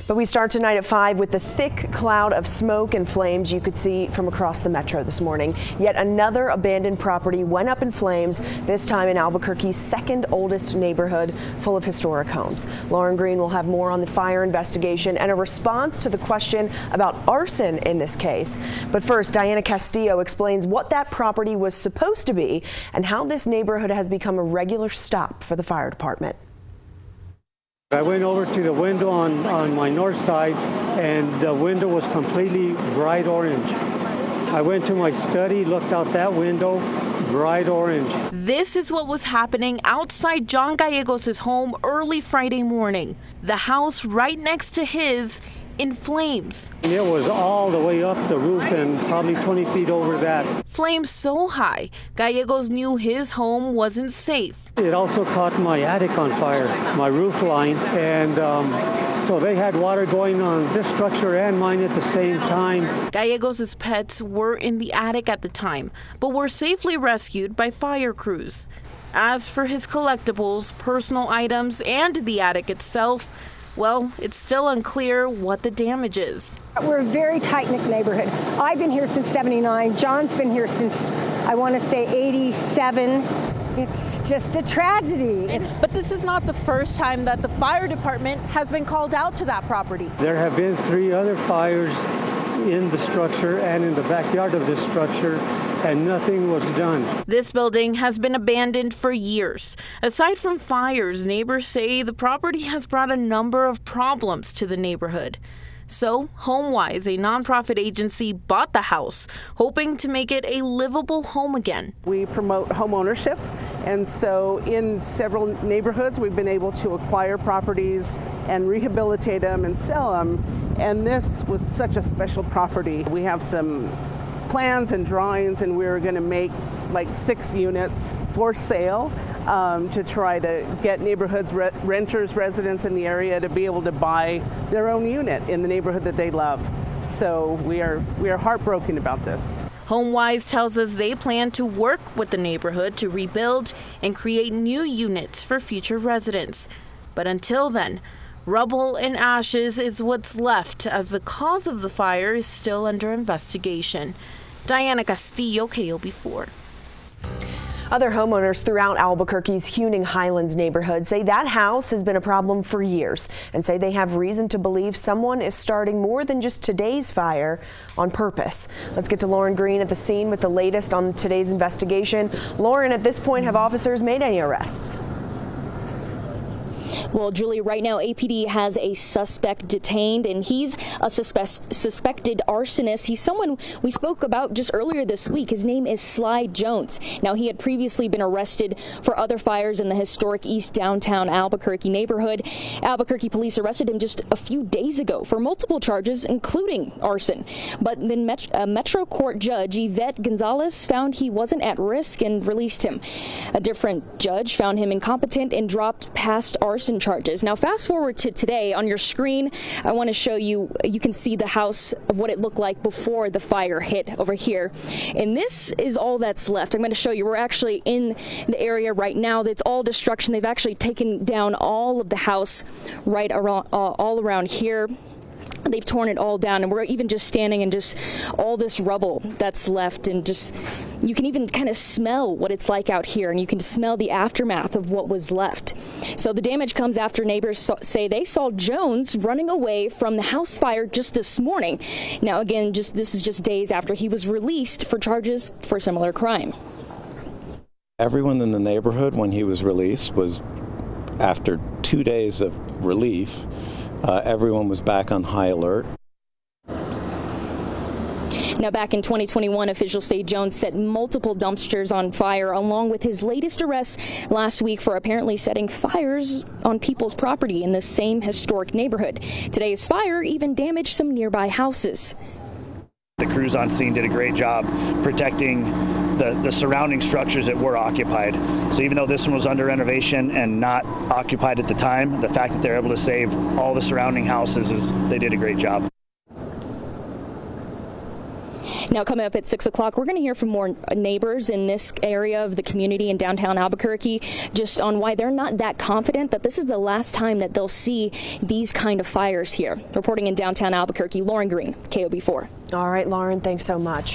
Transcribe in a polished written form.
But we start tonight at 5 with the thick cloud of smoke and flames you could see from across the metro this morning. Yet another abandoned property went up in flames, this time in Albuquerque's second oldest neighborhood full of historic homes. Lauren Green will have more on the fire investigation and a response to the question about arson in this case. But first, Diana Castillo explains what that property was supposed to be and how this neighborhood has become a regular stop for the fire department. I went over to the window on my north side, and the window was completely bright orange. I went to my study, looked out that window, bright orange. This is what was happening outside John Gallegos' home early Friday morning. The house right next to his in flames. It was all the way up the roof and probably 20 feet over that. Flames so high, Gallegos knew his home wasn't safe. It also caught my attic on fire, my roof line, and so they had water going on this structure and mine at the same time. Gallegos' pets were in the attic at the time, but were safely rescued by fire crews. As for his collectibles, personal items, and the attic itself, well, it's still unclear what the damage is. We're a very tight-knit neighborhood. I've been here since '79. John's been here since, I want to say, '87. It's just a tragedy. But this is not the first time that the fire department has been called out to that property. There have been 3 other fires in the structure and in the backyard of this structure, and nothing was done. This building has been abandoned for years. Aside from fires, neighbors say the property has brought a number of problems to the neighborhood. So, HomeWise, a nonprofit agency, bought the house, hoping to make it a livable home again. We promote home ownership, and so in several neighborhoods we've been able to acquire properties and rehabilitate them and sell them, and this was such a special property. We have some plans and drawings, and we're going to make like 6 units for sale to try to get neighborhoods, renters, residents in the area to be able to buy their own unit in the neighborhood that they love. So we are heartbroken about this. HomeWise tells us they plan to work with the neighborhood to rebuild and create new units for future residents. But until then, rubble and ashes is what's left as the cause of the fire is still under investigation. Diana Castillo, KOB4. Other homeowners throughout Albuquerque's Huning Highlands neighborhood say that house has been a problem for years and say they have reason to believe someone is starting more than just today's fire on purpose. Let's get to Lauren Green at the scene with the latest on today's investigation. Lauren, at this point, have officers made any arrests? Well, Julie, right now APD has a suspect detained, and he's a suspected arsonist. He's someone we spoke about just earlier this week. His name is Sly Jones. Now, he had previously been arrested for other fires in the historic East Downtown Albuquerque neighborhood. Albuquerque police arrested him just a few days ago for multiple charges, including arson. But then Metro Court Judge Yvette Gonzalez found he wasn't at risk and released him. A different judge found him incompetent and dropped past arson charges. Now, fast forward to today. On your screen, I want to show you, you can see the house of what it looked like before the fire hit over here. And this is all that's left. I'm going to show you. We're actually in the area right now that's all destruction. They've actually taken down all of the house right around, all around here. They've torn it all down, and we're even just standing in just all this rubble that's left, and just you can even kind of smell what it's like out here, and you can smell the aftermath of what was left. So the damage comes after neighbors say they saw Jones running away from the house fire just this morning. Now, again, this is just days after he was released for charges for similar crime. Everyone in the neighborhood, when he was released, was after 2 days of relief. Everyone was back on high alert. Now, back in 2021, officials say Jones set multiple dumpsters on fire, along with his latest arrest last week for apparently setting fires on people's property in the same historic neighborhood. Today's fire even damaged some nearby houses. The crews on scene did a great job protecting the surrounding structures that were occupied. So even though this one was under renovation and not occupied at the time, the fact that they're able to save all the surrounding houses, they did a great job. Now, coming up at 6 o'clock, we're going to hear from more neighbors in this area of the community in downtown Albuquerque, just on why they're not that confident that this is the last time that they'll see these kind of fires here. Reporting in downtown Albuquerque, Lauren Green, KOB4. All right, Lauren, thanks so much.